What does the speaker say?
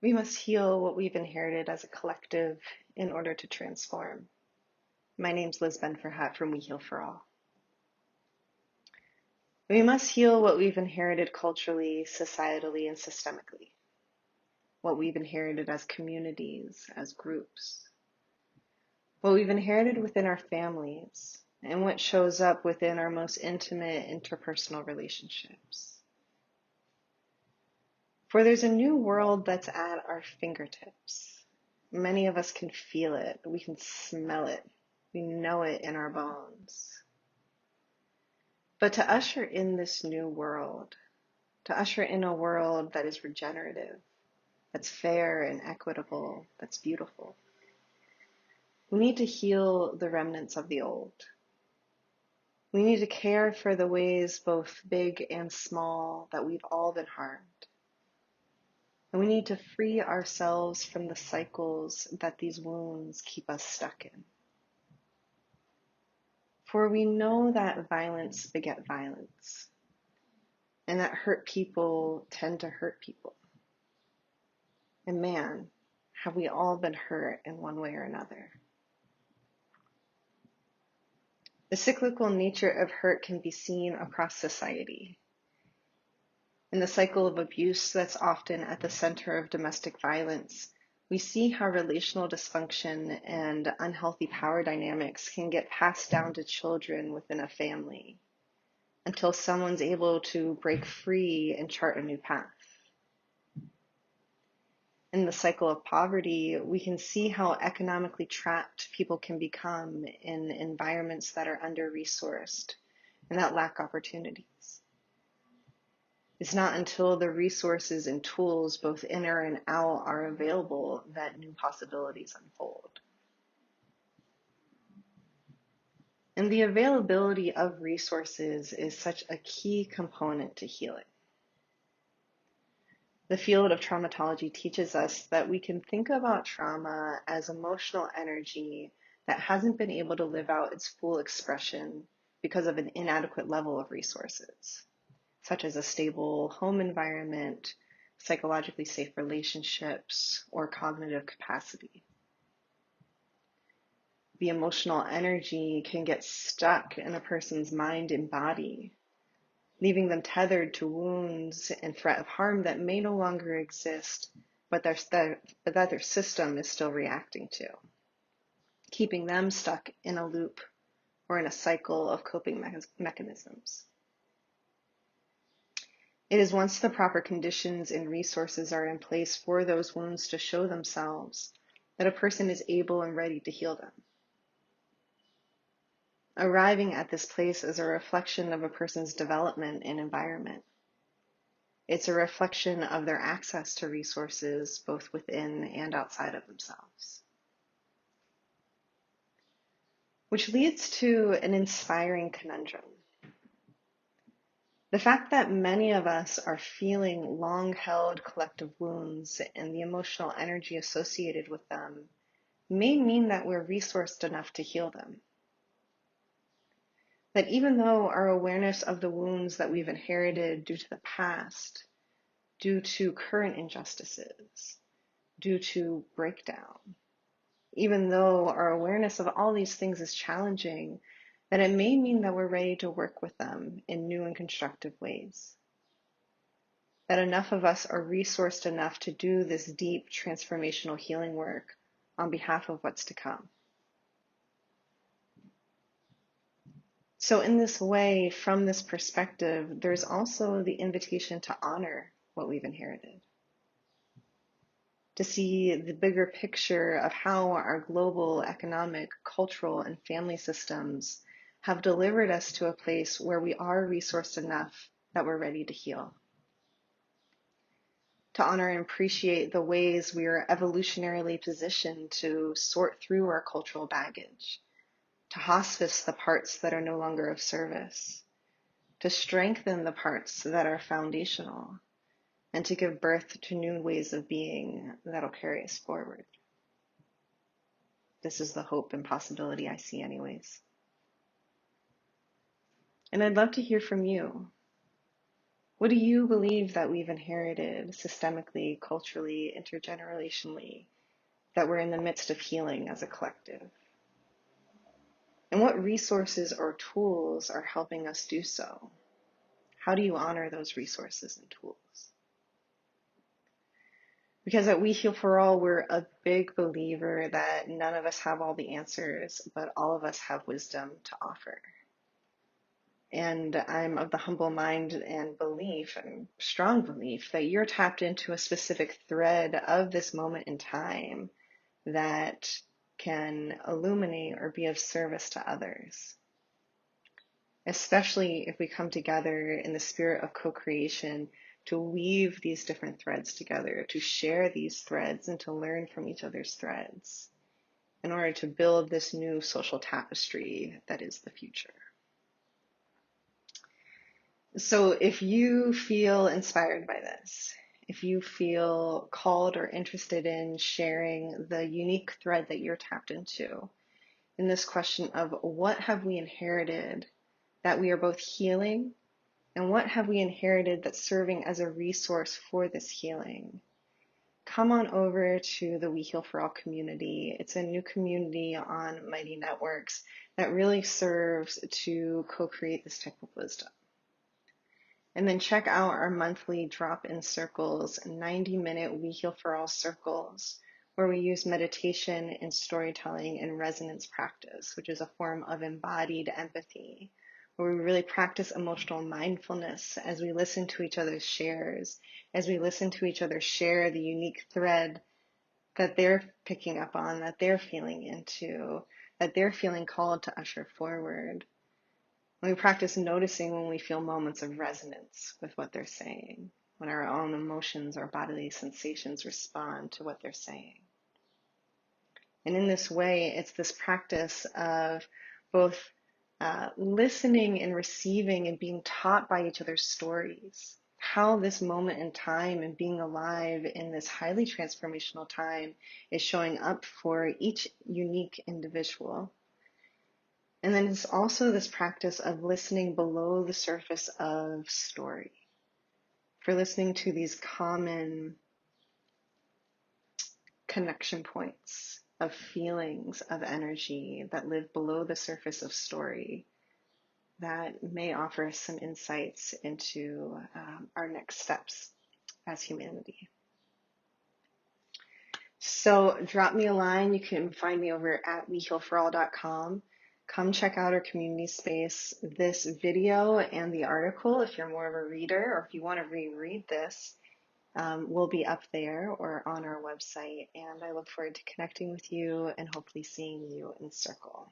We must heal what we've inherited as a collective in order to transform. My name's Liz Benferhat from We Heal for All. We must heal what we've inherited culturally, societally, and systemically. What we've inherited as communities, as groups. What we've inherited within our families, and what shows up within our most intimate interpersonal relationships. For there's a new world that's at our fingertips. Many of us can feel it, we can smell it, we know it in our bones. But to usher in this new world, to usher in a world that is regenerative, that's fair and equitable, that's beautiful, we need to heal the remnants of the old. We need to care for the ways, both big and small, that we've all been harmed. And we need to free ourselves from the cycles that these wounds keep us stuck in. For we know that violence beget violence, and that hurt people tend to hurt people. And man, have we all been hurt in one way or another. The cyclical nature of hurt can be seen across society. In the cycle of abuse that's often at the center of domestic violence, we see how relational dysfunction and unhealthy power dynamics can get passed down to children within a family until someone's able to break free and chart a new path. In the cycle of poverty, we can see how economically trapped people can become in environments that are under-resourced and that lack opportunities. It's not until the resources and tools, both inner and out, are available that new possibilities unfold. And the availability of resources is such a key component to healing. The field of traumatology teaches us that we can think about trauma as emotional energy that hasn't been able to live out its full expression because of an inadequate level of resources, such as a stable home environment, psychologically safe relationships, or cognitive capacity. The emotional energy can get stuck in a person's mind and body, leaving them tethered to wounds and threat of harm that may no longer exist, but that their system is still reacting to, keeping them stuck in a loop or in a cycle of coping mechanisms. It is once the proper conditions and resources are in place for those wounds to show themselves that a person is able and ready to heal them. Arriving at this place is a reflection of a person's development and environment. It's a reflection of their access to resources both within and outside of themselves. Which leads to an inspiring conundrum. The fact that many of us are feeling long-held collective wounds and the emotional energy associated with them may mean that we're resourced enough to heal them. That even though our awareness of the wounds that we've inherited due to the past, due to current injustices, due to breakdown, even though our awareness of all these things is challenging, that it may mean that we're ready to work with them in new and constructive ways. That enough of us are resourced enough to do this deep transformational healing work on behalf of what's to come. So in this way, from this perspective, there's also the invitation to honor what we've inherited. To see the bigger picture of how our global economic, cultural, and family systems have delivered us to a place where we are resourced enough that we're ready to heal. To honor and appreciate the ways we are evolutionarily positioned to sort through our cultural baggage, to hospice the parts that are no longer of service, to strengthen the parts that are foundational, and to give birth to new ways of being that'll carry us forward. This is the hope and possibility I see anyways. And I'd love to hear from you. What do you believe that we've inherited systemically, culturally, intergenerationally, that we're in the midst of healing as a collective? And what resources or tools are helping us do so? How do you honor those resources and tools? Because at We Heal for All, we're a big believer that none of us have all the answers, but all of us have wisdom to offer. And I'm of the humble mind and belief, and strong belief, that you're tapped into a specific thread of this moment in time that can illuminate or be of service to others. Especially if we come together in the spirit of co-creation to weave these different threads together, to share these threads and to learn from each other's threads in order to build this new social tapestry that is the future. So if you feel inspired by this, if you feel called or interested in sharing the unique thread that you're tapped into in this question of what have we inherited that we are both healing, and what have we inherited that's serving as a resource for this healing, come on over to the We Heal for All community. It's a new community on Mighty Networks that really serves to co-create this type of wisdom. And then check out our monthly drop-in circles, 90-minute We Heal for All circles, where we use meditation and storytelling and resonance practice, which is a form of embodied empathy, where we really practice emotional mindfulness as we listen to each other's shares, as we listen to each other share the unique thread that they're picking up on, that they're feeling into, that they're feeling called to usher forward. And we practice noticing when we feel moments of resonance with what they're saying, when our own emotions or bodily sensations respond to what they're saying. And in this way, it's this practice of both listening and receiving and being taught by each other's stories, how this moment in time and being alive in this highly transformational time is showing up for each unique individual. And then it's also this practice of listening below the surface of story, for listening to these common connection points of feelings, of energy that live below the surface of story that may offer us some insights into our next steps as humanity. So drop me a line. You can find me over at wehealforall.com. Come check out our community space. This video and the article, if you're more of a reader or if you want to reread this, will be up there or on our website. And I look forward to connecting with you and hopefully seeing you in circle.